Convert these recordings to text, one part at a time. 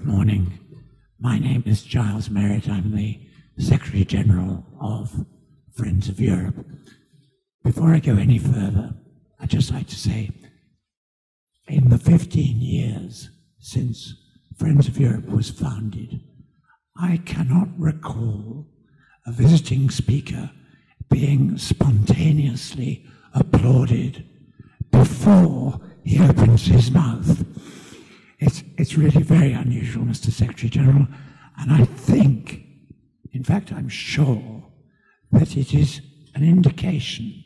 morning. My name is Giles Merritt. I'm the Secretary General of Friends of Europe. Before I go any further, I'd just like to say, in the 15 years since Friends of Europe was founded, I cannot recall a visiting speaker being spontaneously applauded before he opens his mouth. It's really very unusual, Mr. Secretary General, and I think, in fact, I'm sure that it is an indication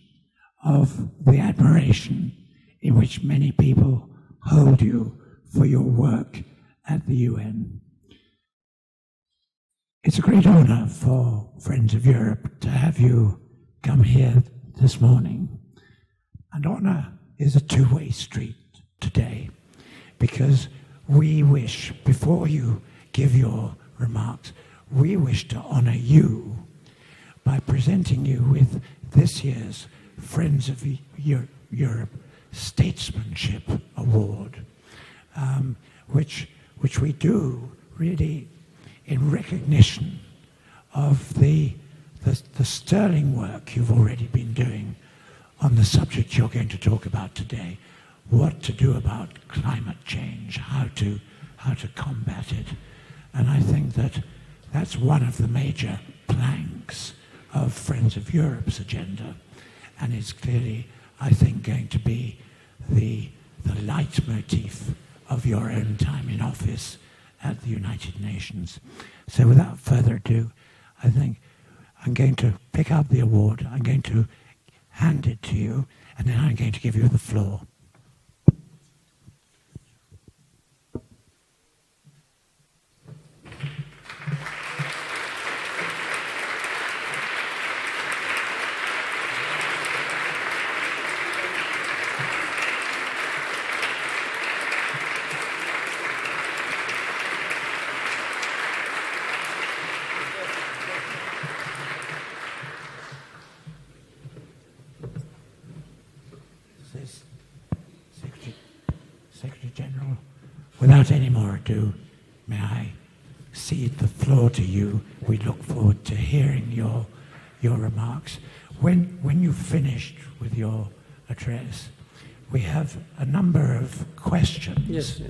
of the admiration in which many people hold you for your work at the UN. It's a great honor for Friends of Europe to have you come here this morning. And honor is a two-way street today, because we wish, before you give your remarks, we wish to honor you by presenting you with this year's Friends of Europe Statesmanship Award, which we do really in recognition of the sterling work you've already been doing on the subject you're going to talk about today, what to do about climate change, how to combat it. And I think that that's one of the major planks of Friends of Europe's agenda, and it's clearly, I think, going to be the leitmotif of your own time in office at the United Nations. So without further ado, I think I'm going to pick up the award, I'm going to hand it to you, and then I'm going to give you the floor. Secretary General, without any more ado, may I cede the floor to you. We look forward to hearing your remarks. When you've finished with your address, we have a number of questions, yes.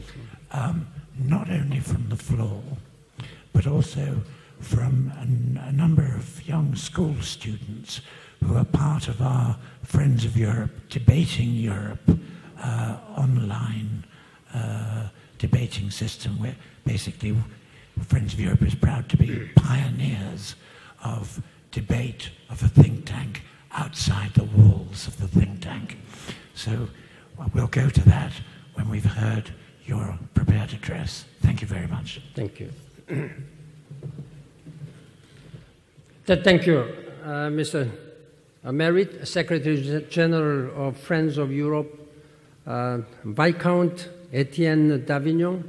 Not only from the floor, but also from a number of young school students who are part of our Friends of Europe Debating Europe online debating system, where basically Friends of Europe is proud to be pioneers of debate of a think tank outside the walls of the think tank. So we'll go to that when we've heard your prepared address. Thank you very much. Thank you. Thank you, Mr. Merritt, Secretary General of Friends of Europe, Viscount Etienne d'Avignon,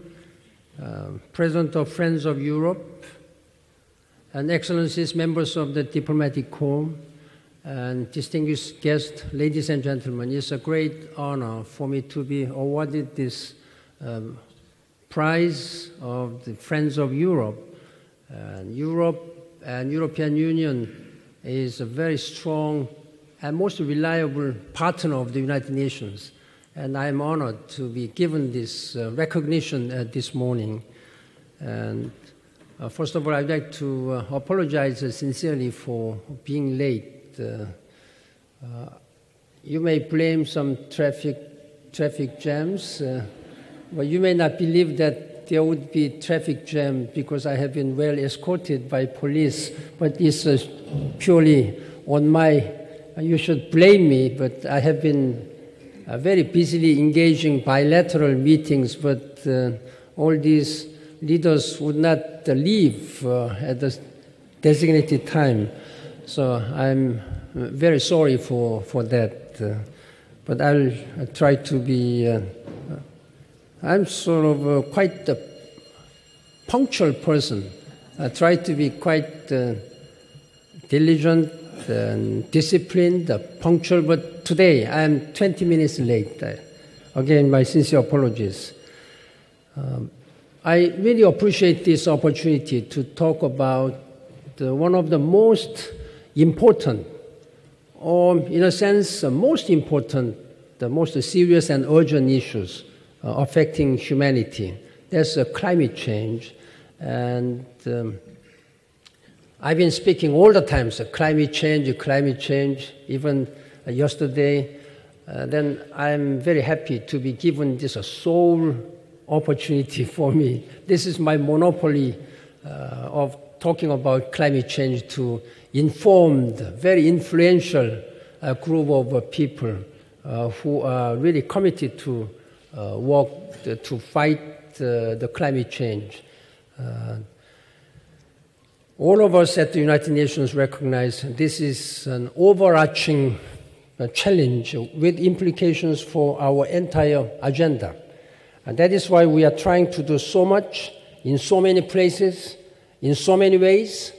President of Friends of Europe, and Excellencies, members of the Diplomatic Corps, and distinguished guests, ladies and gentlemen. It's a great honor for me to be awarded this prize of the Friends of Europe. Europe and European Union is a very strong and most reliable partner of the United Nations. And I am honored to be given this recognition this morning. And first of all, I'd like to apologize sincerely for being late. You may blame some traffic jams, but you may not believe that there would be traffic jam because I have been well escorted by police, but it's purely on you should blame me, but I have been very busily engaging bilateral meetings, but all these leaders would not leave at the designated time. So I'm very sorry for that. But I'll try to be, I'm sort of quite a punctual person. I try to be quite diligent and disciplined, punctual, but today I'm 20 minutes late. Again, my sincere apologies. I really appreciate this opportunity to talk about one of the most important, or in a sense, most important, the most serious and urgent issues affecting humanity. That's climate change. And I've been speaking all the time, so climate change, even yesterday. Then I'm very happy to be given this sole opportunity for me. This is my monopoly of talking about climate change to informed, very influential group of people who are really committed to work to fight the climate change. All of us at the United Nations recognize this is an overarching challenge with implications for our entire agenda. And that is why we are trying to do so much in so many places, in so many ways,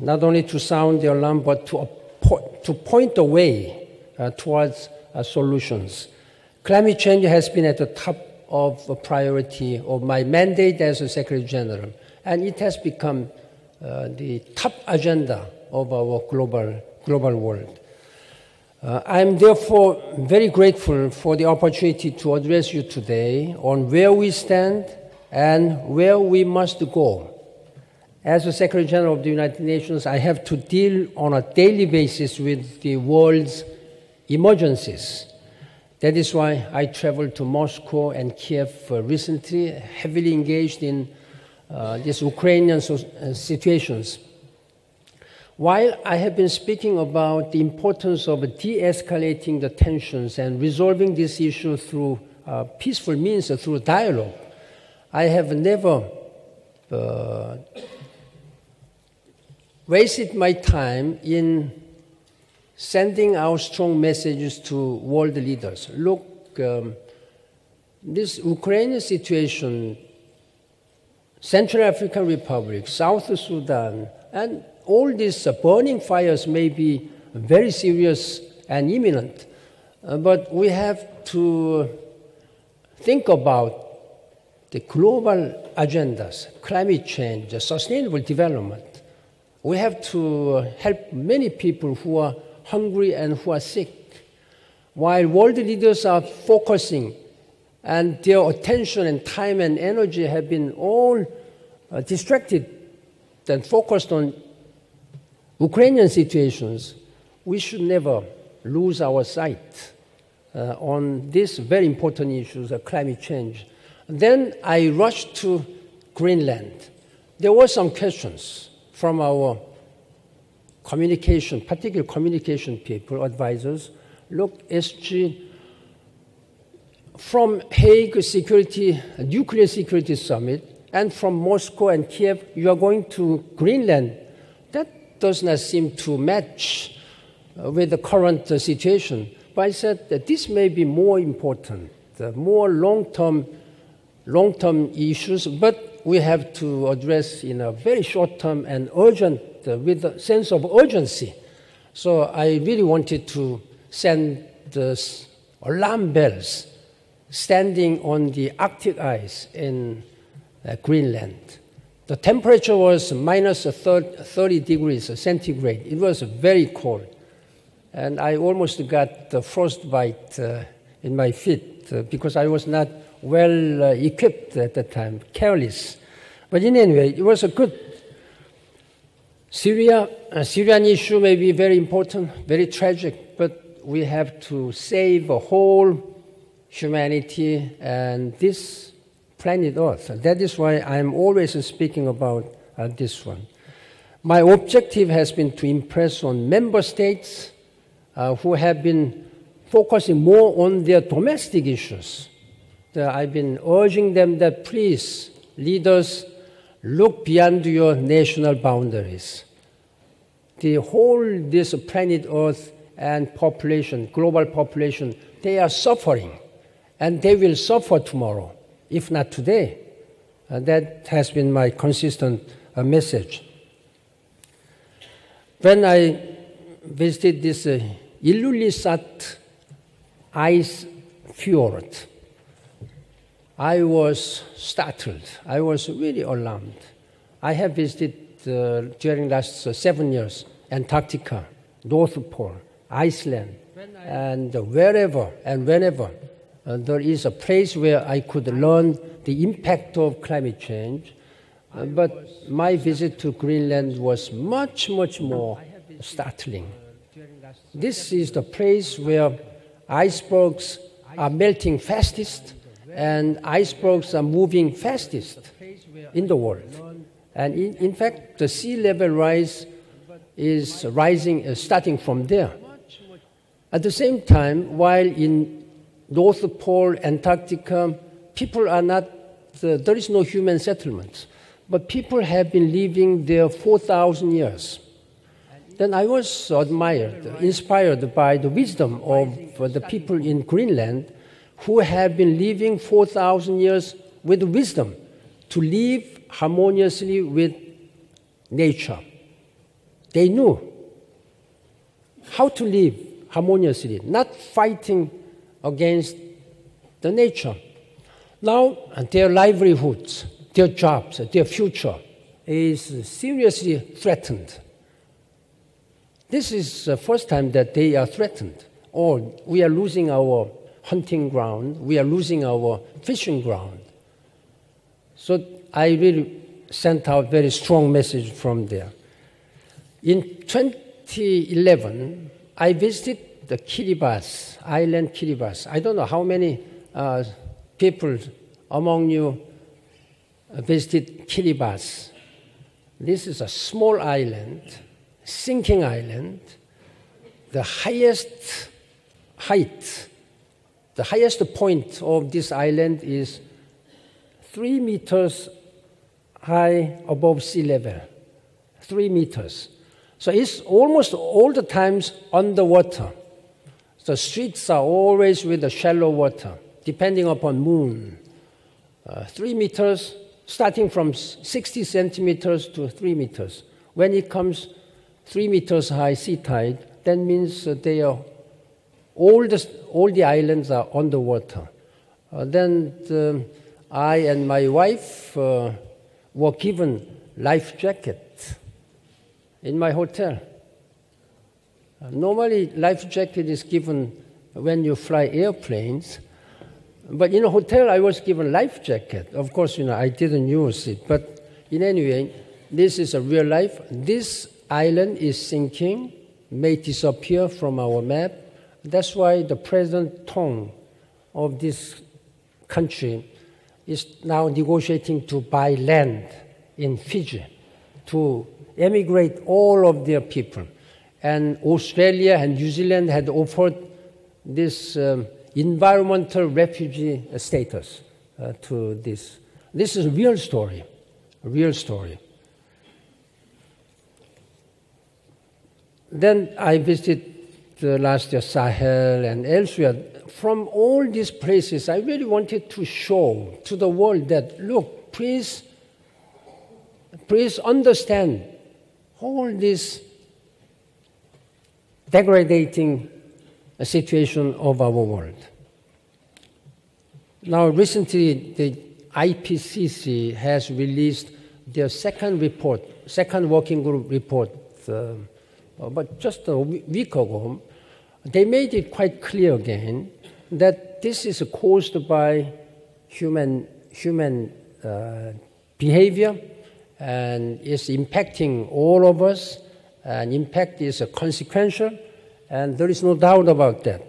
not only to sound the alarm, but to point the way towards solutions. Climate change has been at the top of priority of my mandate as a Secretary General, and it has become the top agenda of our global world. I'm therefore very grateful for the opportunity to address you today on where we stand and where we must go. As the Secretary General of the United Nations, I have to deal on a daily basis with the world's emergencies. That is why I traveled to Moscow and Kiev recently, heavily engaged in these Ukrainian situations. While I have been speaking about the importance of de-escalating the tensions and resolving this issue through peaceful means, through dialogue, I have never wasted my time in sending out strong messages to world leaders. Look, this Ukrainian situation, Central African Republic, South Sudan, and all these burning fires may be very serious and imminent, but we have to think about the global agendas, climate change, sustainable development. We have to help many people who are hungry and who are sick. While world leaders are focusing and their attention and time and energy have been all distracted and focused on Ukrainian situations, we should never lose our sight on these very important issues of climate change. Then I rushed to Greenland. There were some questions from our communication, particularly communication people, advisors. Look, SG, from Hague Nuclear Security Summit, and from Moscow and Kiev, you are going to Greenland. That does not seem to match with the current situation. But I said that this may be more important, more long-term issues, but we have to address in a very short-term and urgent, with a sense of urgency. So I really wanted to send the alarm bells standing on the Arctic ice in Greenland. The temperature was minus 30 degrees centigrade. It was very cold. And I almost got the frostbite in my feet because I was not well equipped at the time, careless. But in any way, it was a good. Syrian issue may be very important, very tragic, but we have to save a whole humanity and this planet Earth. That is why I'm always speaking about this one. My objective has been to impress on member states who have been focusing more on their domestic issues. I've been urging them that please, leaders, look beyond your national boundaries. This planet Earth and population, global population, they are suffering, and they will suffer tomorrow, if not today. That has been my consistent message. When I visited this Ilulissat ice fjord, I was startled. I was really alarmed. I have visited during the last 7 years Antarctica, North Pole, Iceland, and wherever and whenever there is a place where I could learn the impact of climate change. But my visit to Greenland was much, much more startling. This is the place where icebergs are melting fastest and icebergs are moving fastest in the world. And in fact, the sea level rise is rising, starting from there. At the same time, while in North Pole, Antarctica, people are not, there is no human settlements, but people have been living there 4,000 years. Then I was admired, inspired by the wisdom of the people in Greenland who have been living 4,000 years with wisdom to live harmoniously with nature. They knew how to live harmoniously, not fighting against the nature. Now, their livelihoods, their jobs, their future is seriously threatened. This is the first time that they are threatened. Or we are losing our hunting ground, we are losing our fishing ground. So I really sent out a very strong message from there. In 2011, I visited the Kiribati, island Kiribati. I don't know how many people among you visited Kiribati. This is a small island, sinking island. The highest height, the highest point of this island is 3 meters high above sea level, 3 meters. So it's almost all the times underwater. The streets are always with the shallow water, depending upon moon. 3 meters, starting from 60 centimeters to 3 meters. When it comes 3 meters high sea tide, that means they are all the islands are underwater. Then I and my wife were given life jacket in my hotel. Normally, life jacket is given when you fly airplanes, but in a hotel I was given life jacket. Of course, I didn't use it, but in any way, this is a real life. This island is sinking, may disappear from our map. That's why the President Tong of this country is now negotiating to buy land in Fiji to emigrate all of their people. And Australia and New Zealand had offered this environmental refugee status to this. This is a real story, a real story. Then I visited last year Sahel and elsewhere. From all these places, I really wanted to show to the world that, look, please understand all this degrading situation of our world. Now, recently, the IPCC has released their second working group report, but just a week ago. They made it quite clear again that this is caused by human behavior and is impacting all of us, and impact is consequential, and there is no doubt about that.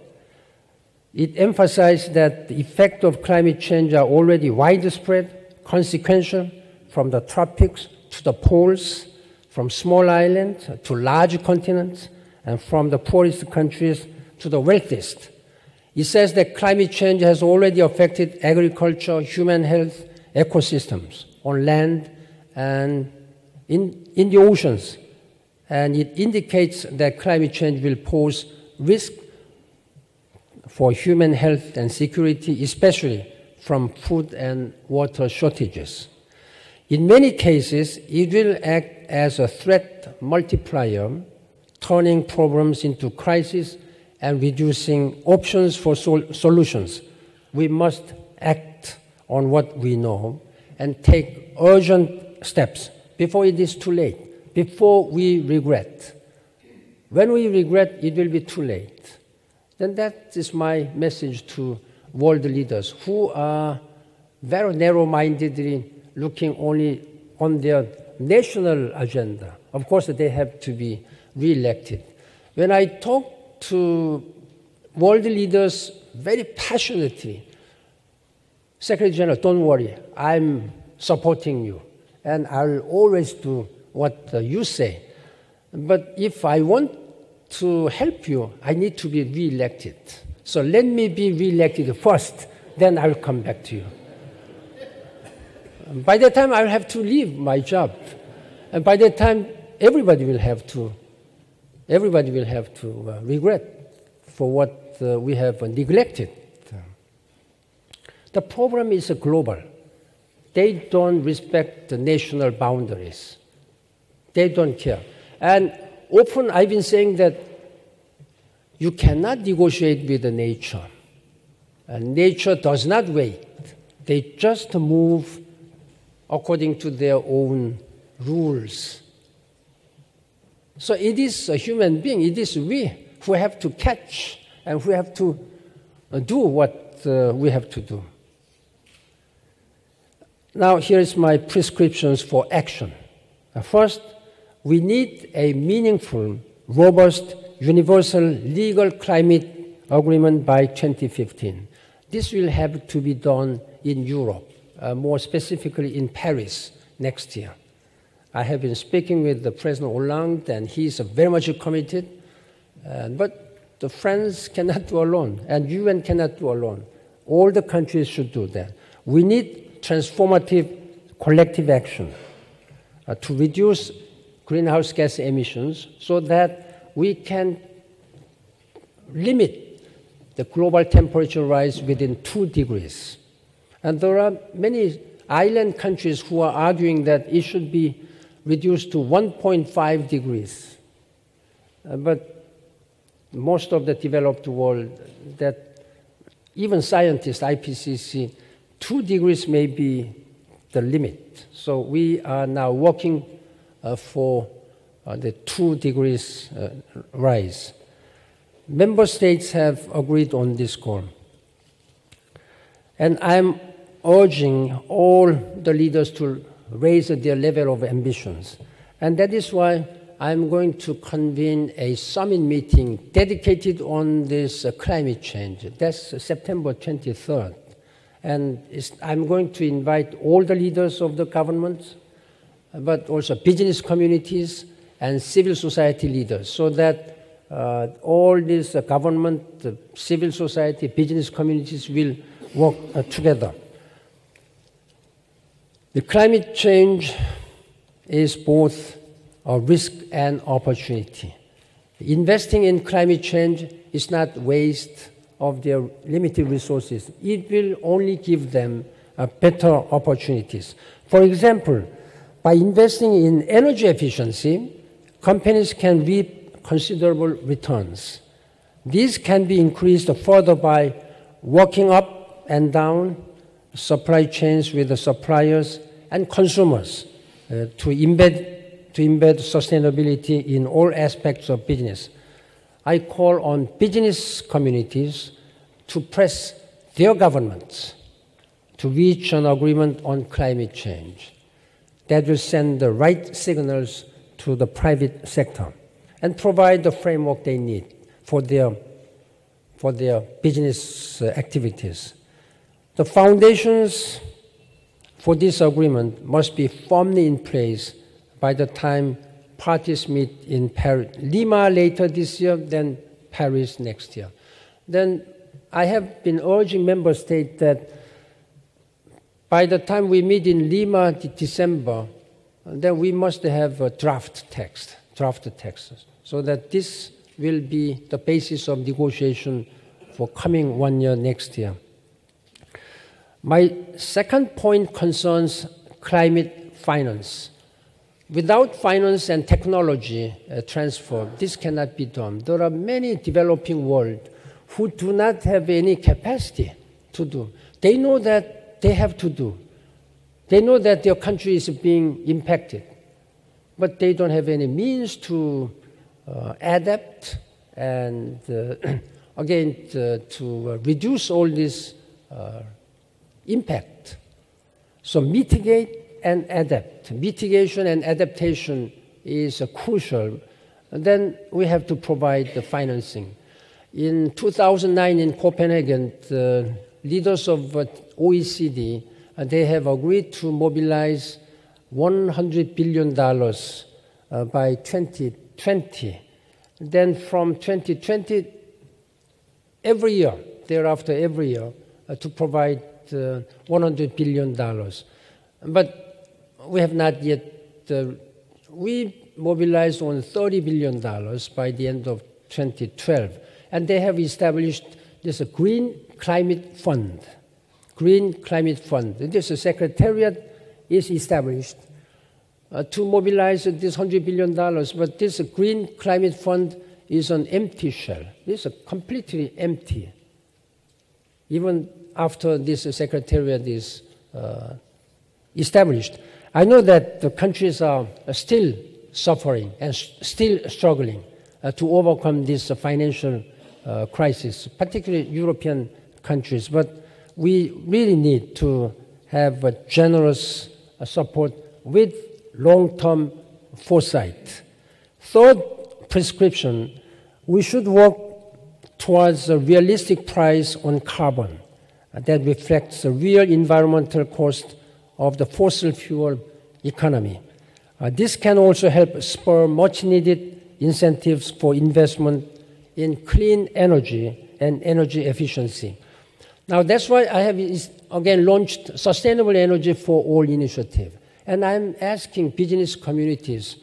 It emphasized that the effects of climate change are already widespread, consequential, from the tropics to the poles, from small islands to large continents, and from the poorest countries to the wealthiest. It says that climate change has already affected agriculture, human health, ecosystems on land and in the oceans. And it indicates that climate change will pose risk for human health and security, especially from food and water shortages. In many cases, it will act as a threat multiplier, turning problems into crises and reducing options for solutions. We must act on what we know and take urgent steps before it is too late, before we regret. When we regret, it will be too late. Then that is my message to world leaders who are very narrow-mindedly looking only on their national agenda. Of course, they have to be re-elected. When I talk to world leaders very passionately, Secretary General, don't worry, I'm supporting you, and I'll always do what you say. But if I want to help you, I need to be re-elected. So let me be re-elected first, then I'll come back to you. By the time I'll have to leave my job, and by the time everybody will have to regret for what we have neglected. The problem is global. They don't respect the national boundaries. They don't care. And often I've been saying that you cannot negotiate with the nature. And nature does not wait. They just move according to their own rules. So it is a human being, it is we who have to catch and who have to do what we have to do. Now, here is my prescriptions for action. First, we need a meaningful, robust, universal legal climate agreement by 2015. This will have to be done in Europe, more specifically in Paris next year. I have been speaking with the President Hollande, and he is very much committed. But the France cannot do alone, and UN cannot do alone. All the countries should do that. We need transformative collective action to reduce greenhouse gas emissions so that we can limit the global temperature rise within 2 degrees. And there are many island countries who are arguing that it should be reduced to 1.5 degrees. But most of the developed world, that even scientists, IPCC, 2 degrees may be the limit. So we are now working for the 2 degrees rise. Member states have agreed on this goal. And I'm urging all the leaders to raise their level of ambitions. And that is why I'm going to convene a summit meeting dedicated on this climate change. That's September 23rd. And I'm going to invite all the leaders of the governments, but also business communities and civil society leaders, so that all these government, civil society, business communities will work together. The climate change is both a risk and opportunity. Investing in climate change is not waste of their limited resources. It will only give them better opportunities. For example, by investing in energy efficiency, companies can reap considerable returns. These can be increased further by working up and down supply chains with the suppliers and consumers to embed sustainability in all aspects of business. I call on business communities to press their governments to reach an agreement on climate change that will send the right signals to the private sector and provide the framework they need for their business activities. The foundations for this agreement must be firmly in place by the time parties meet in Paris, Lima later this year, then Paris next year. Then I have been urging member states that by the time we meet in Lima in December, then we must have a draft text, so that this will be the basis of negotiation for coming 1 year next year. My second point concerns climate finance. Without finance and technology transfer, this cannot be done. There are many developing world who do not have any capacity to do. They know that they have to do. They know that their country is being impacted, but they don't have any means to adapt and again to reduce all this impact. So mitigate and adapt. Mitigation and adaptation is crucial. And then we have to provide the financing. In 2009 in Copenhagen, the leaders of OECD, they have agreed to mobilize $100 billion by 2020. Then from 2020, every year, thereafter every year, to provide $100 billion. But we have not yet, we mobilized on $30 billion by the end of 2012. And they have established this Green Climate Fund. Green Climate Fund. This secretariat is established to mobilize this $100 billion, but this Green Climate Fund is an empty shell. It's completely empty, even after this secretariat is established. I know that the countries are still suffering and still struggling to overcome this financial crisis, particularly European countries, but we really need to have a generous support with long-term foresight. Third prescription, we should work towards a realistic price on carbon that reflects the real environmental cost of the fossil fuel economy. This can also help spur much-needed incentives for investment in clean energy and energy efficiency. Now, that's why I have, again, launched Sustainable Energy for All initiative. And I'm asking business communities,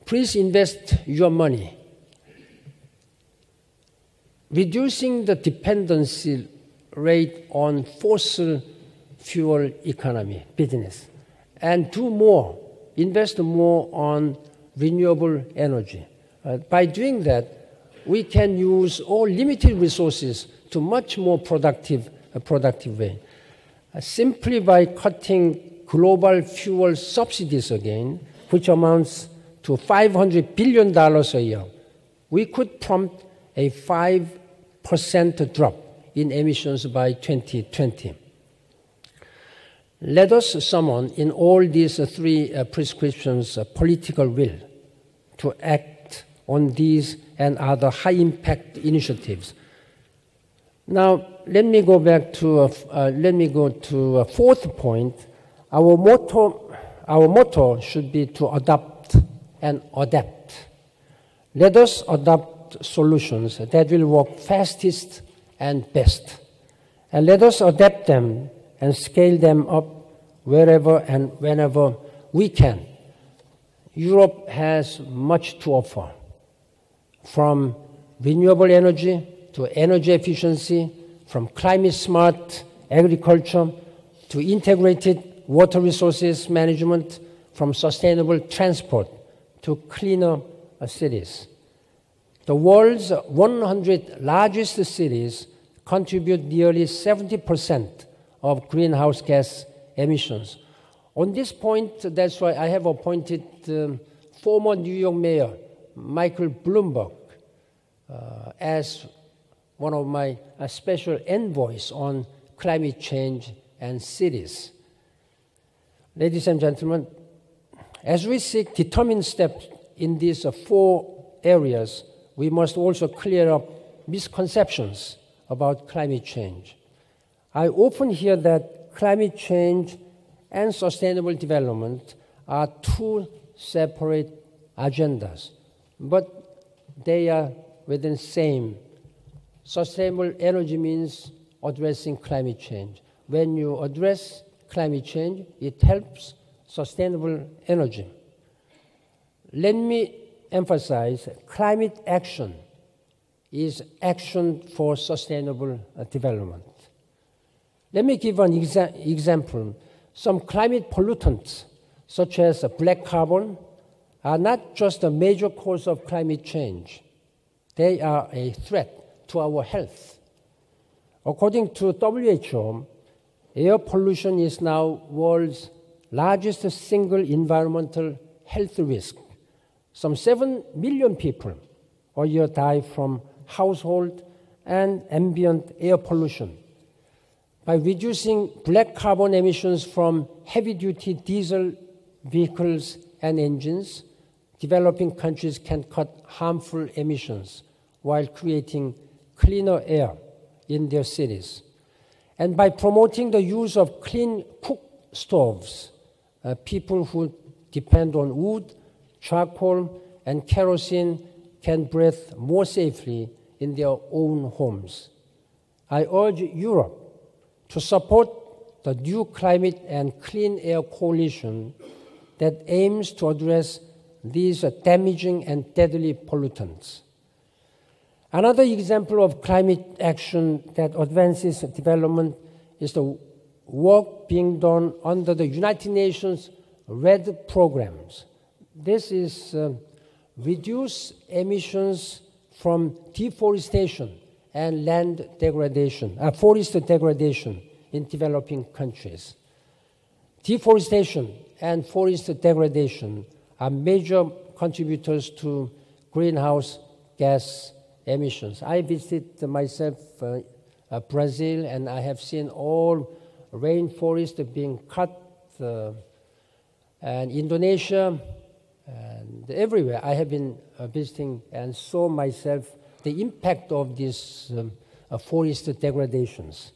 please invest your money. Reducing the dependency rate on fossil fuel economy, business, and do more, invest more on renewable energy. By doing that, we can use all limited resources to much more productive way. Simply by cutting global fuel subsidies again, which amounts to $500 billion a year, we could prompt a 5% drop in emissions by 2020. Let us summon in all these three prescriptions political will to act on these and other high-impact initiatives. Now, let me go to a fourth point. Our motto should be to adopt and adapt. Let us adopt solutions that will work fastest and best. And let us adapt them and scale them up wherever and whenever we can. Europe has much to offer, from renewable energy to energy efficiency, from climate-smart agriculture to integrated water resources management, from sustainable transport to cleaner cities. The world's 100 largest cities contribute nearly 70% of greenhouse gas emissions. On this point, that's why I have appointed former New York Mayor Michael Bloomberg as one of my special envoys on climate change and cities. Ladies and gentlemen, as we seek determined steps in these four areas, we must also clear up misconceptions about climate change. I often hear that climate change and sustainable development are two separate agendas, but they are within the same. Sustainable energy means addressing climate change. When you address climate change, it helps sustainable energy. Let me emphasize climate action is action for sustainable development. Let me give an example. Some climate pollutants, such as black carbon, are not just a major cause of climate change. They are a threat to our health. According to WHO, Air pollution is now world's largest single environmental health risk. Some 7 million people a year die from household and ambient air pollution. By reducing black carbon emissions from heavy-duty diesel vehicles and engines, developing countries can cut harmful emissions while creating cleaner air in their cities. And by promoting the use of clean cook stoves, people who depend on wood, charcoal, and kerosene can breathe more safely in their own homes. I urge Europe to support the New Climate and Clean Air Coalition that aims to address these damaging and deadly pollutants. Another example of climate action that advances development is the work being done under the United Nations REDD programs. This is reduce emissions from deforestation and land degradation, forest degradation in developing countries. Deforestation and forest degradation are major contributors to greenhouse gas emissions. I visited myself Brazil, and I have seen all rainforests being cut, and Indonesia, and everywhere. I have been visiting and saw myself the impact of these forest degradations.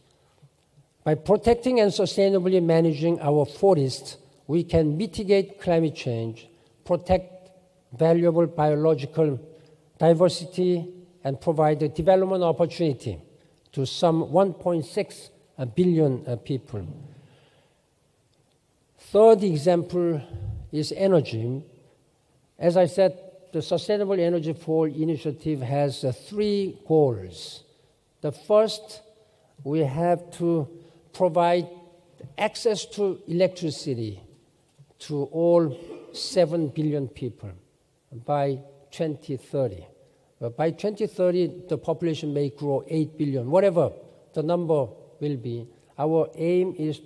By protecting and sustainably managing our forests, we can mitigate climate change, protect valuable biological diversity, and provide a development opportunity to some 1.6 billion people. Third example is energy. As I said, the Sustainable Energy for All initiative has 3 goals. The first, we have to provide access to electricity to all 7 billion people by 2030. By 2030, the population may grow 8 billion, whatever the number will be. Our aim is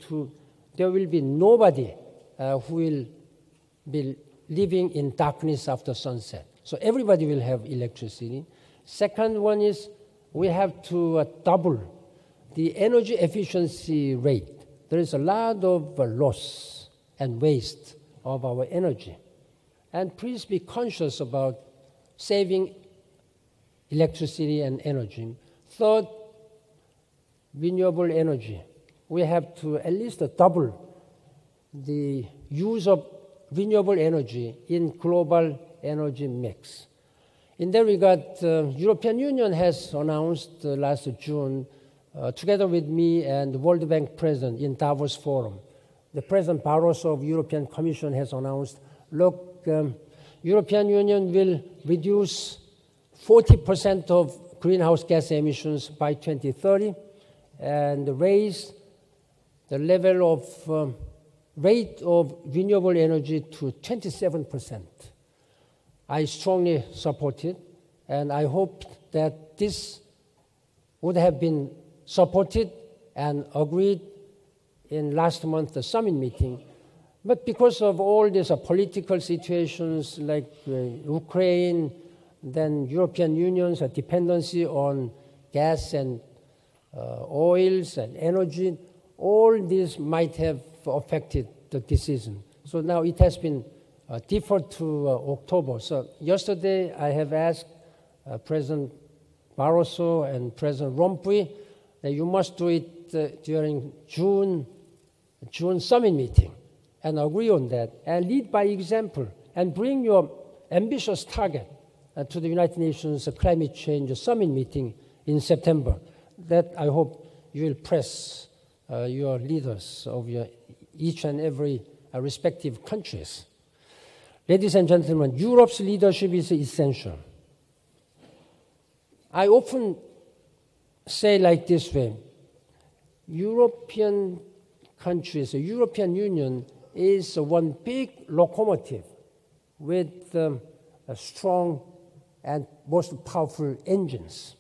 there will be nobody who will be living in darkness after sunset. So everybody will have electricity. Second one is we have to double the energy efficiency rate. There is a lot of loss and waste of our energy. And please be conscious about saving electricity and energy. Third, renewable energy. We have to at least double the use of renewable energy in global energy mix. In that regard, the European Union has announced last June, together with me and the World Bank President in Davos Forum, the President Barroso of the European Commission has announced, look, European Union will reduce 40% of greenhouse gas emissions by 2030 and raise the level of rate of renewable energy to 27%. I strongly support it, and I hope that this would have been supported and agreed in last month's summit meeting. But because of all these political situations like Ukraine, then European Union's dependency on gas and oils and energy, all this might have affected the decision. So now it has been deferred to October. So yesterday I have asked President Barroso and President Rompuy that you must do it during June summit meeting and agree on that and lead by example and bring your ambitious target to the United Nations Climate Change Summit meeting in September. That I hope you will press your leaders of your each and every respective countries. Ladies and gentlemen, Europe's leadership is essential. I often say like this way, European countries, the European Union is one big locomotive with strong and most powerful engines.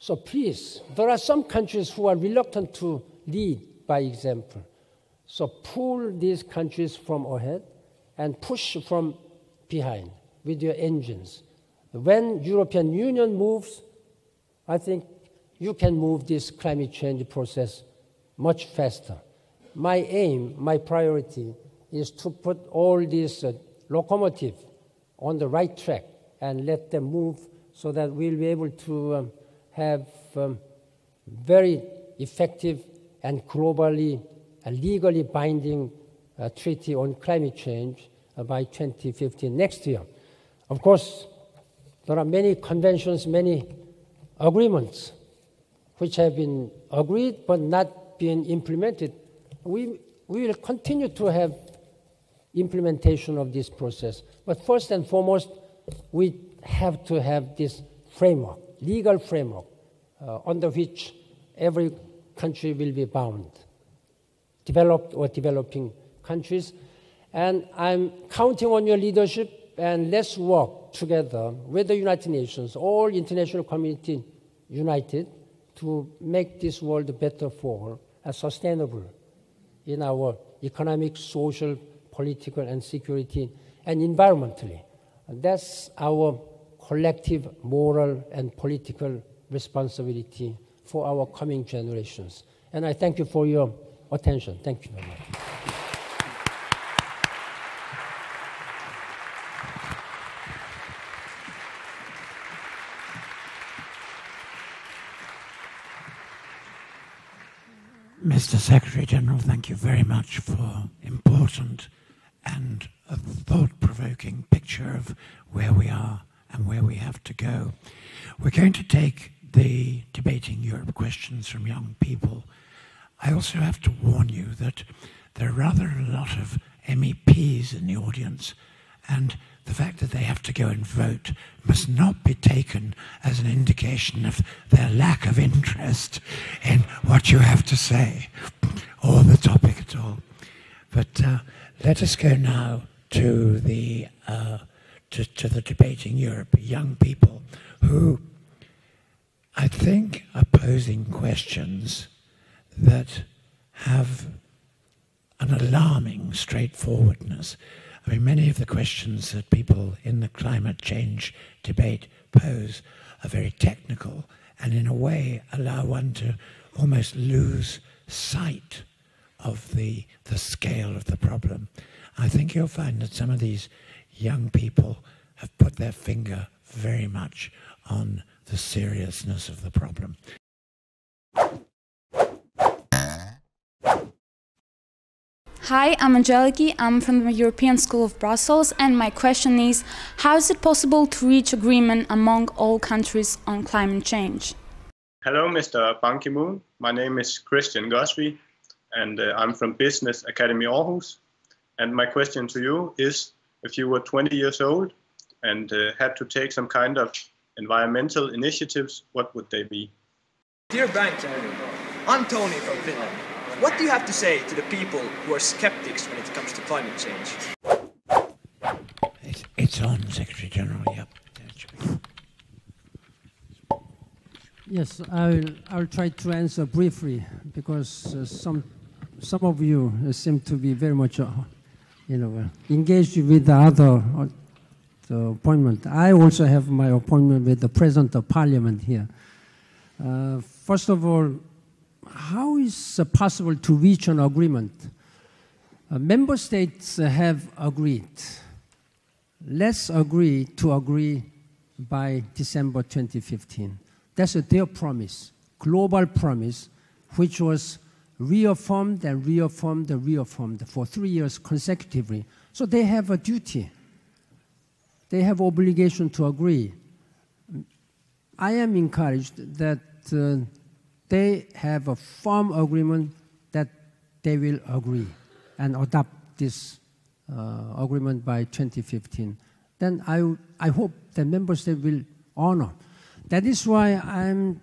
So please, there are some countries who are reluctant to lead by example. So pull these countries from ahead and push from behind with your engines. When European Union moves, I think you can move this climate change process much faster. My aim, my priority is to put all these locomotives on the right track and let them move so that we'll be able to have very effective and globally legally binding treaty on climate change by 2015, next year. Of course, there are many conventions, many agreements which have been agreed but not been implemented. We will continue to have implementation of this process. But first and foremost, we have to have this framework, legal framework, under which every country will be bound, developed or developing countries. And I'm counting on your leadership, and let's work together with the United Nations, all international community united, to make this world better for and sustainable in our economic, social, political, and security, and environmentally. And that's our collective moral and political responsibility for our coming generations. And I thank you for your attention. Thank you very much. Mr. Secretary General, thank you very much for important and a thought-provoking picture of where we are and where we have to go. We're going to take the Debating Europe questions from young people. I also have to warn you that there are rather a lot of MEPs in the audience, and the fact that they have to go and vote must not be taken as an indication of their lack of interest in what you have to say or the topic at all. But let us go now to the Debating Europe, young people who I think are posing questions that have an alarming straightforwardness. I mean, many of the questions that people in the climate change debate pose are very technical and in a way allow one to almost lose sight of the scale of the problem. I think you'll find that some of these young people have put their finger very much on the seriousness of the problem. Hi, I'm Angeliki. I'm from the European School of Brussels, and my question is, how is it possible to reach agreement among all countries on climate change? Hello, Mr. Ban Ki-moon. My name is Christian Gosby, and I'm from Business Academy Aarhus. And my question to you is, if you were 20 years old and had to take some kind of environmental initiatives, what would they be? Dear Ban Ki-moon, I'm Tony from Finland. What do you have to say to the people who are skeptics when it comes to climate change? It's on, Secretary General, yep. Yes, I'll try to answer briefly, because some of you seem to be very much engaged with the other appointment. I also have my appointment with the President of Parliament here. First of all, how is it possible to reach an agreement? Member states have agreed. Let's agree to agree by December 2015. That's their promise, global promise, which was reaffirmed and reaffirmed and reaffirmed for 3 years consecutively. So they have a duty. They have obligation to agree. I am encouraged that they have a firm agreement that they will agree and adopt this agreement by 2015. Then I hope the member state will honor. That is why I'm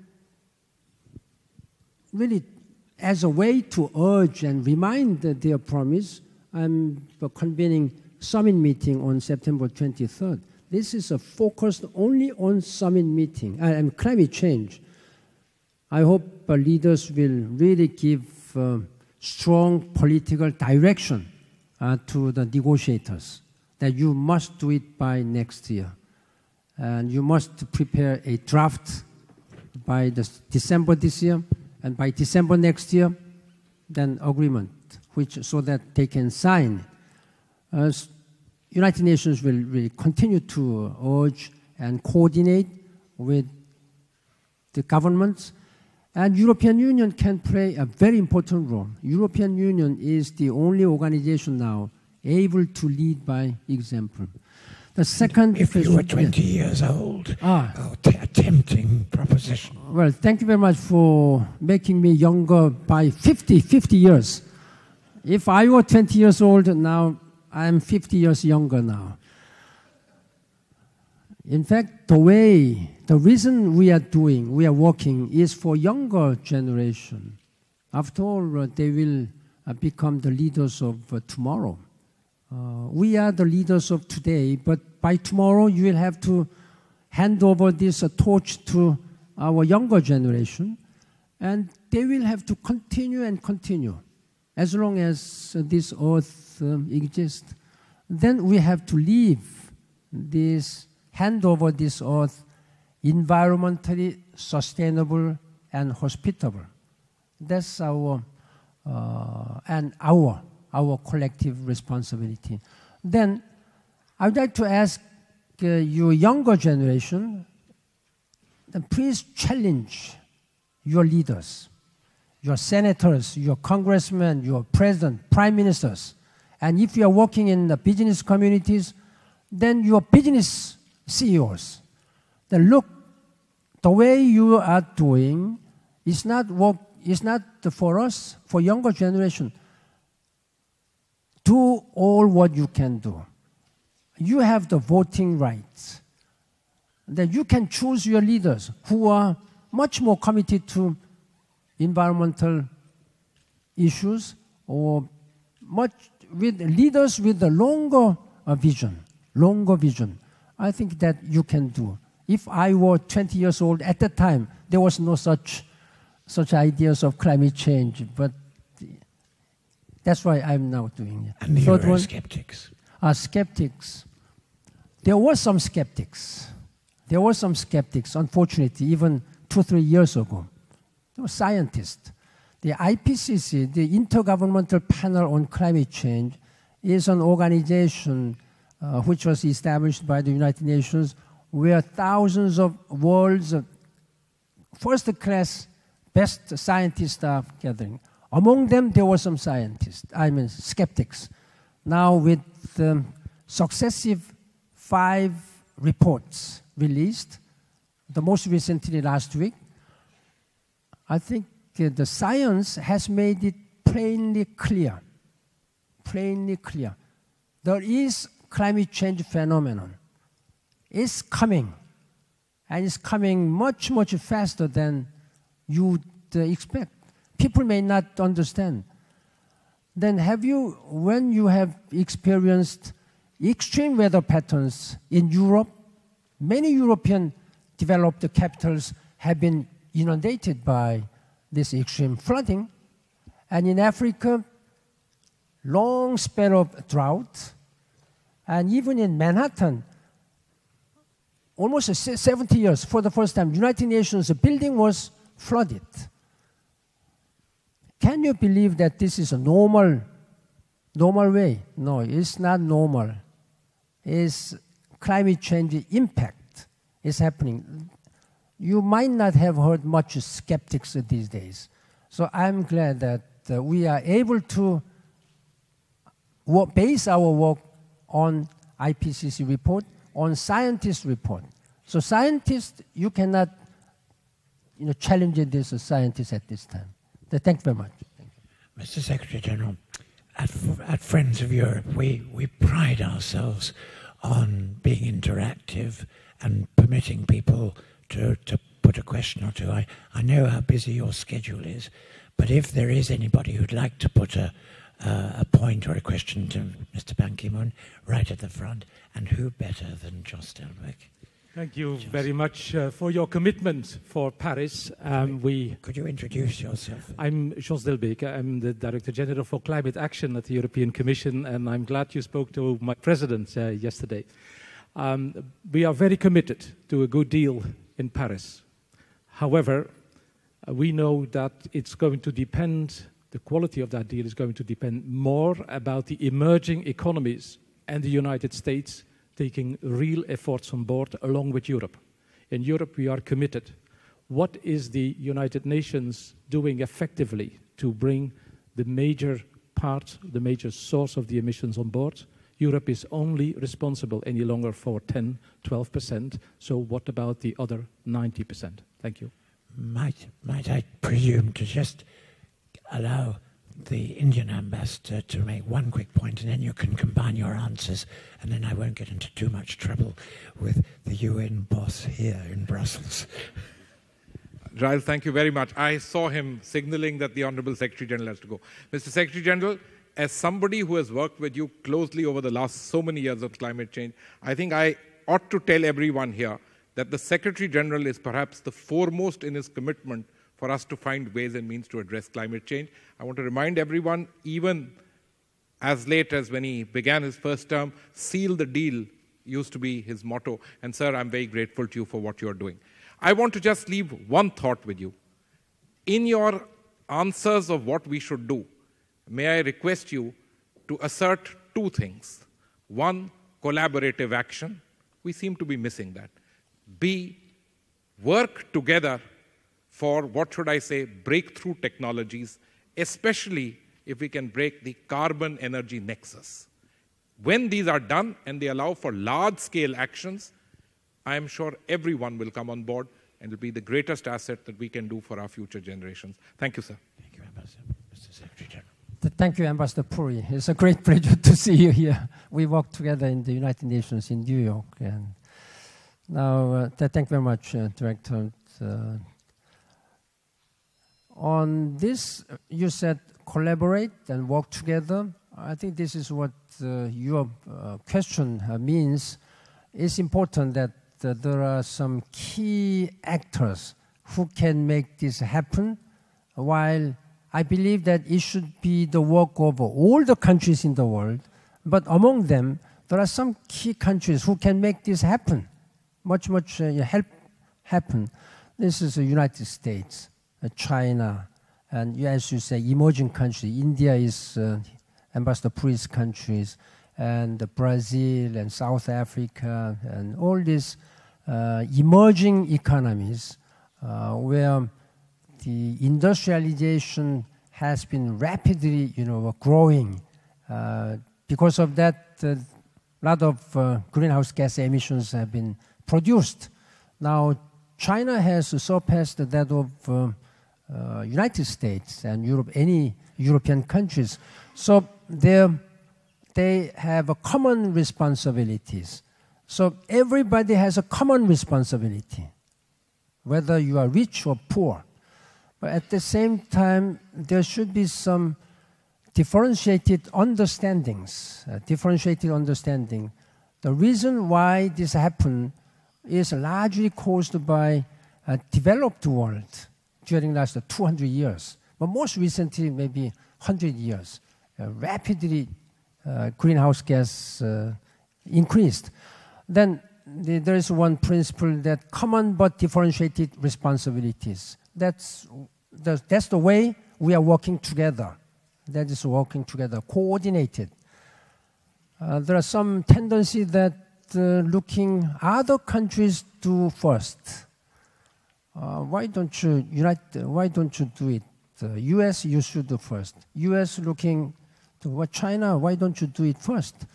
really, as a way to urge and remind their promise, I'm convening summit meeting on September 23rd. This is a focused only on summit meeting and climate change. I hope leaders will really give strong political direction to the negotiators that you must do it by next year. And you must prepare a draft by December this year, and by December next year, then agreement, so that they can sign. United Nations will continue to urge and coordinate with the governments, and European Union can play a very important role. European Union is the only organization now able to lead by example. The second, if you were 20 years old, a tempting proposition. Well, thank you very much for making me younger by 50 years. If I were 20 years old now, I'm 50 years younger now. In fact, the reason we are working is for younger generation. After all, they will become the leaders of tomorrow. We are the leaders of today, but by tomorrow you will have to hand over this torch to our younger generation, and they will have to continue and continue as long as this earth exists. Then we have to leave this, hand over this earth environmentally sustainable and hospitable. That's our collective responsibility. Then I'd like to ask your younger generation, then please challenge your leaders, your senators, your congressmen, your president, prime ministers. And if you are working in the business communities, then your business CEOs. Then look, the way you are doing is not for us, for younger generation. Do all what you can do. You have the voting rights. That you can choose your leaders who are much more committed to environmental issues, or with leaders with a longer vision. I think that you can do. If I were 20 years old at that time, there was no such ideas of climate change, but that's why I'm now doing it. And the Eurosceptics. Skeptics. There were some skeptics. Unfortunately, even 2-3 years ago. There were scientists. The IPCC, the Intergovernmental Panel on Climate Change, is an organization which was established by the United Nations, where thousands of world's first-class best scientists are gathering. Among them, there were some skeptics. Now, with successive 5 reports released, the most recently last week, I think the science has made it plainly clear. There is climate change phenomenon. It's coming, and it's coming much faster than you would expect. People may not understand. Then when you have experienced extreme weather patterns in Europe, many European developed capitals have been inundated by this extreme flooding, and in Africa, long spell of drought, and even in Manhattan, almost 70 years, for the first time, United Nations building was flooded. Can you believe that this is a normal way? No, it's not normal. It's climate change impact is happening. You might not have heard much skeptics these days. So I'm glad that we are able to base our work on IPCC report, on scientists' report. So scientists, you cannot challenge this as scientists at this time. Thank you very much. Mr. Secretary General, at Friends of Europe, we pride ourselves on being interactive and permitting people to put a question or two. I know how busy your schedule is, but if there is anybody who'd like to put a point or a question to Mr. Ban Ki-moon, right at the front, and who better than Jos Delbeke? Thank you very much for your commitment for Paris. Could you introduce yourself? I'm Jos Delbeke. I'm the Director General for Climate Action at the European Commission, and I'm glad you spoke to my president yesterday. We are very committed to a good deal in Paris. However, we know that it's going to depend, the quality of that deal is going to depend more about the emerging economies and the United States taking real efforts on board along with Europe. In Europe, we are committed. What is the United Nations doing effectively to bring the major part, the major source of the emissions on board? Europe is only responsible any longer for 10, 12%. So what about the other 90%? Thank you. Might I presume to just allow the Indian ambassador to make one quick point, and then you can combine your answers, and then I won't get into too much trouble with the UN boss here in Brussels. Giles, thank you very much. I saw him signaling that the Honourable Secretary General has to go. Mr. Secretary General, as somebody who has worked with you closely over the last so many years of climate change, I think I ought to tell everyone here that the Secretary General is perhaps the foremost in his commitment for us to find ways and means to address climate change. I want to remind everyone, even as late as when he began his first term, seal the deal used to be his motto. And sir, I'm very grateful to you for what you're doing. I want to just leave one thought with you. In your answers of what we should do, may I request you to assert two things. One, collaborative action. We seem to be missing that. B, work together for, what should I say, breakthrough technologies, especially if we can break the carbon energy nexus. When these are done and they allow for large-scale actions, I am sure everyone will come on board and it will be the greatest asset that we can do for our future generations. Thank you, sir. Thank you, Ambassador. Mr. Secretary General. Thank you, Ambassador Puri. It's a great pleasure to see you here. We worked together in the United Nations in New York. And now, thank you very much, Director. On this, you said collaborate and work together. I think this is what your question means. It's important that there are some key actors who can make this happen, while I believe that it should be the work of all the countries in the world. But among them, there are some key countries who can make this happen, much help happen. This is the United States, China, and as you say, emerging countries. India is Ambassador Puri's countries, and Brazil and South Africa, and all these emerging economies where the industrialization has been rapidly, growing. Because of that, a lot of greenhouse gas emissions have been produced. Now, China has surpassed that of United States and Europe, any European countries. So they have a common responsibilities. So everybody has a common responsibility, whether you are rich or poor. But at the same time, there should be some differentiated understandings, The reason why this happened is largely caused by a developed world during the last 200 years. But most recently, maybe 100 years, rapidly greenhouse gas increased. Then there is one principle that common but differentiated responsibilities. That's the way we are working together. That is working together, coordinated. There are some tendency that looking other countries do first. Why don't you do it? U.S. you should do first. U.S. looking to what China, why don't you do it first?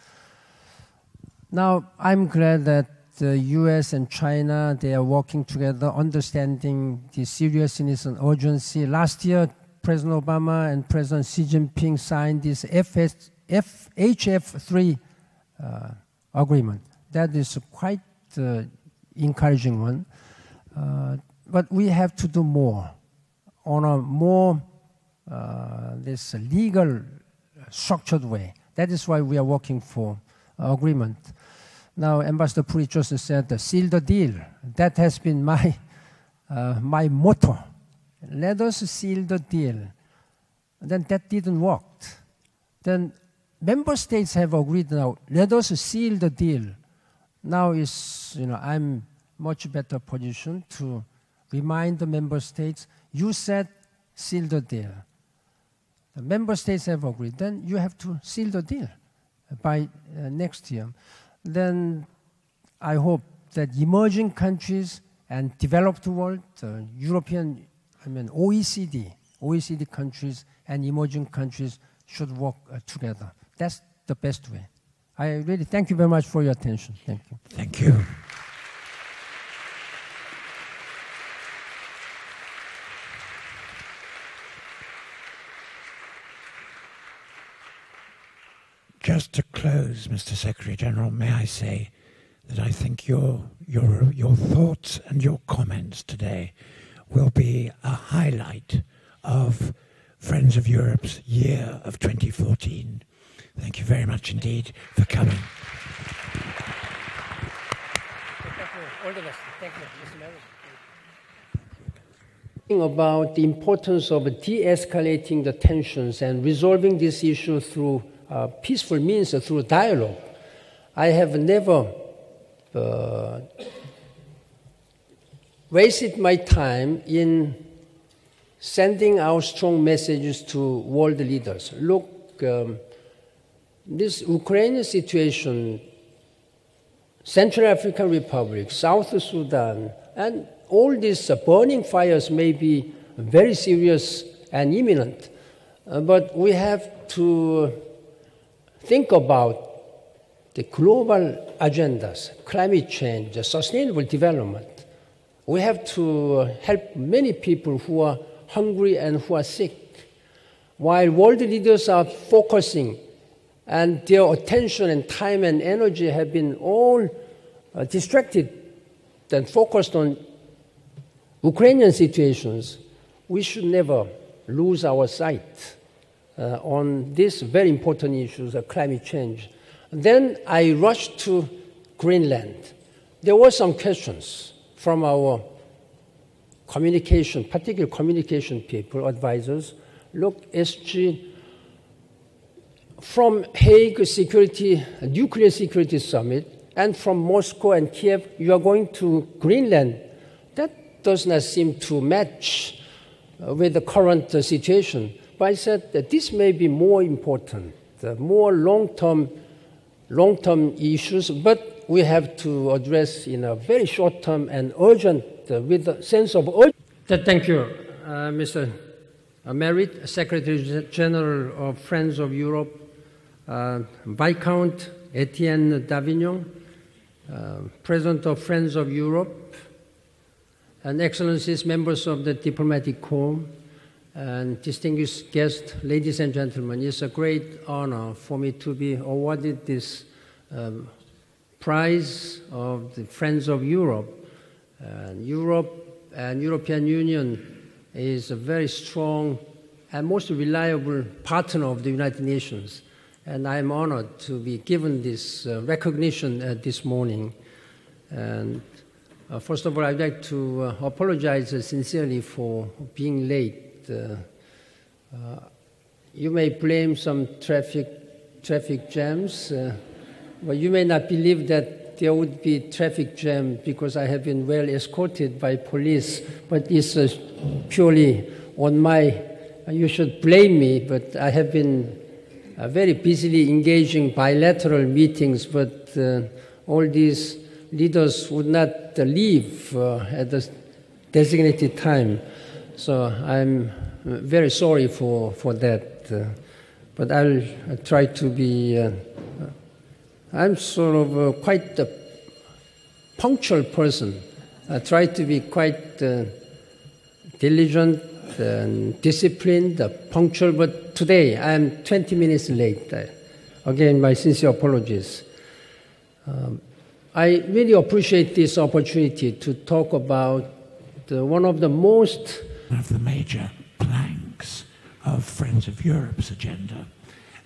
Now, I'm glad that the U.S. and China, they are working together, understanding the seriousness and urgency. Last year, President Obama and President Xi Jinping signed this HF3 agreement. That is quite encouraging one. But we have to do more on a more this legal structured way. That is why we are working for agreement. Now, Ambassador Puri just said, seal the deal. That has been my motto. Let us seal the deal. Then that didn't work. Then member states have agreed now, let us seal the deal. Now I'm much better position to remind the member states, you said seal the deal. The member states have agreed, then you have to seal the deal by next year. Then I hope that emerging countries and developed world, OECD countries and emerging countries should work together. That's the best way. I really thank you very much for your attention. Thank you. Thank you. Just to close, Mr. Secretary General, may I say that I think your thoughts and your comments today will be a highlight of Friends of Europe's year of 2014. Thank you very much indeed for coming. All the best. Thank you, Mr. Mayor. About the importance of de-escalating the tensions and resolving this issue through peaceful means, through dialogue. I have never wasted my time in sending out strong messages to world leaders. Look, this Ukrainian situation, Central African Republic, South Sudan, and all these burning fires may be very serious and imminent, but we have to think about the global agendas, climate change, sustainable development. We have to help many people who are hungry and who are sick. While world leaders are focusing and their attention and time and energy have been all distracted and focused on Ukrainian situations, we should never lose our sight on these very important issues of climate change. Then I rushed to Greenland. There were some questions from our communication, particularly communication people, advisors. Look, SG, from Hague Nuclear Security Summit, and from Moscow and Kiev, you are going to Greenland. That does not seem to match with the current situation. But I said that this may be more important, more long-term issues, but we have to address in a very short-term and urgent, with a sense of urgency. Thank you, Mr. Merritt, Secretary General of Friends of Europe, Viscount Etienne Davignon, President of Friends of Europe, and Excellencies, members of the Diplomatic Corps, and distinguished guests, ladies and gentlemen. It's a great honor for me to be awarded this prize of the Friends of Europe. Europe and European Union is a very strong and most reliable partner of the United Nations. And I'm honored to be given this recognition this morning. And first of all, I'd like to apologize sincerely for being late. You may blame some traffic jams, but you may not believe that there would be traffic jam because I have been well escorted by police, but it's purely on you should blame me, but I have been very busily engaging bilateral meetings, but all these leaders would not leave at the designated time. So I'm very sorry for that. But I'll try to be, I'm sort of quite a punctual person. I try to be quite diligent and disciplined, punctual, but today I'm 20 minutes late. Again, my sincere apologies. I really appreciate this opportunity to talk about one of the major planks of Friends of Europe's agenda,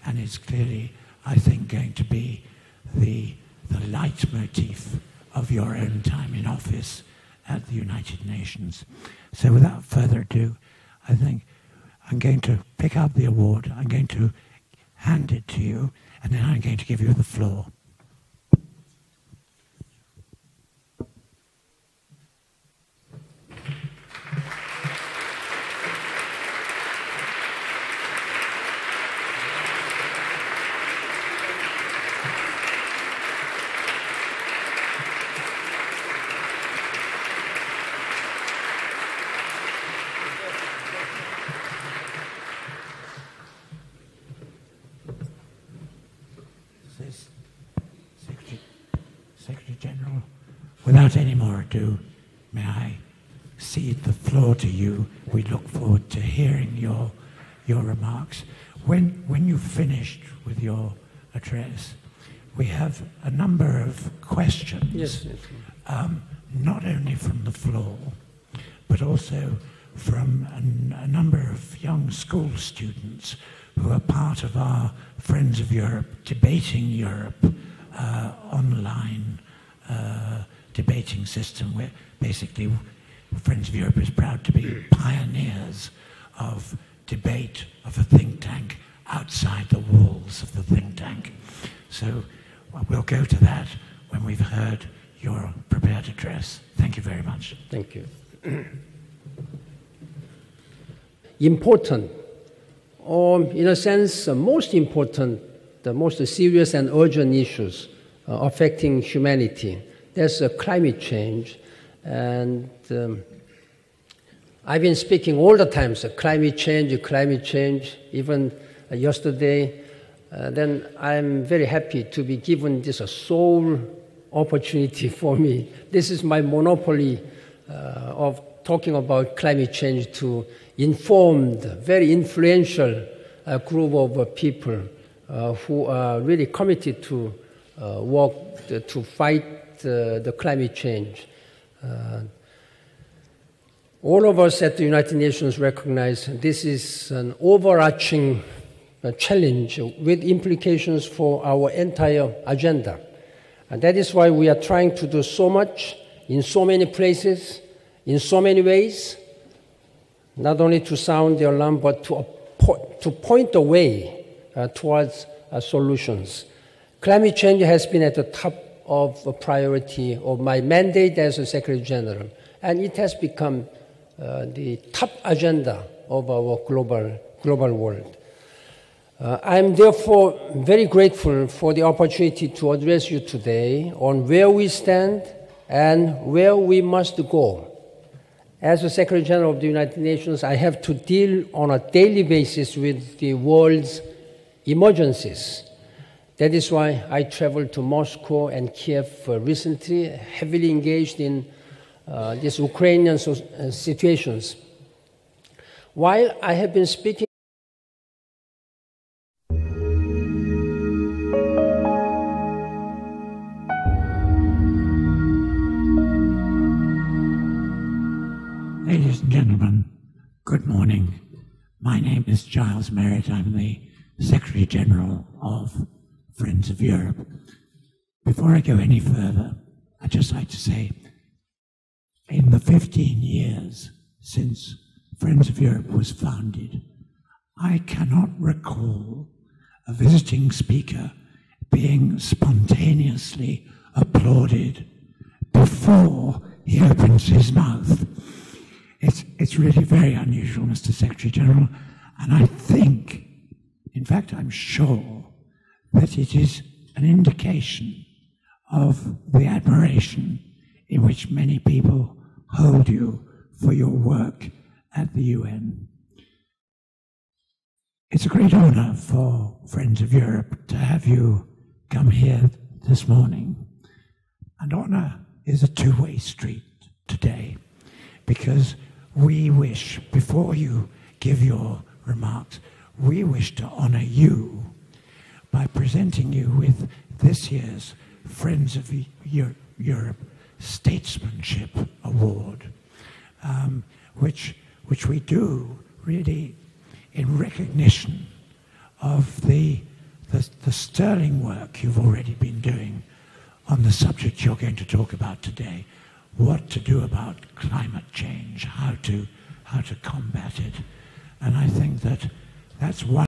and it's clearly, I think, going to be the the leitmotif of your own time in office at the United Nations. So without further ado, I think I'm going to pick up the award, I'm going to hand it to you, and then I'm going to give you the floor. Secretary General, without any more ado, may I cede the floor to you. We look forward to hearing your remarks. When you've finished with your address, we have a number of questions, Yes. not only from the floor, but also from a number of young school students who are part of our Friends of Europe, Debating Europe online debating system, where basically Friends of Europe is proud to be pioneers of debate of a think tank outside the walls of the think tank. So we'll go to that when we've heard your prepared address. Thank you very much. Thank you. Important, or in a sense, most important, the most serious and urgent issues affecting humanity. There's climate change, and I've been speaking all the time, so climate change, even yesterday. Then I'm very happy to be given this sole opportunity for me. This is my monopoly of talking about climate change to informed, very influential group of people who are really committed to work to fight the climate change. All of us at the United Nations recognize this is an overarching challenge with implications for our entire agenda. And that is why we are trying to do so much in so many places, in so many ways, not only to sound the alarm, but to point the way towards solutions. Climate change has been at the top of priority of my mandate as a Secretary General, and it has become the top agenda of our global world. I'm therefore very grateful for the opportunity to address you today on where we stand and where we must go. As the Secretary General of the United Nations, I have to deal on a daily basis with the world's emergencies. That is why I traveled to Moscow and Kiev recently, heavily engaged in these Ukrainian situations. While I have been speaking, Ladies and gentlemen, good morning. My name is Giles Merritt. I'm the Secretary General of Friends of Europe. Before I go any further, I'd just like to say, in the 15 years since Friends of Europe was founded, I cannot recall a visiting speaker being spontaneously applauded before he opens his mouth. It's really very unusual, Mr. Secretary General, and I think, in fact, I'm sure that it is an indication of the admiration in which many people hold you for your work at the UN. It's a great honor for Friends of Europe to have you come here this morning. And honor is a two-way street today, because we wish, before you give your remarks, we wish to honor you by presenting you with this year's Friends of Europe Statesmanship Award, which we do really in recognition of the sterling work you've already been doing on the subject you're going to talk about today, what to do about climate change, how to combat it. And I think that that's one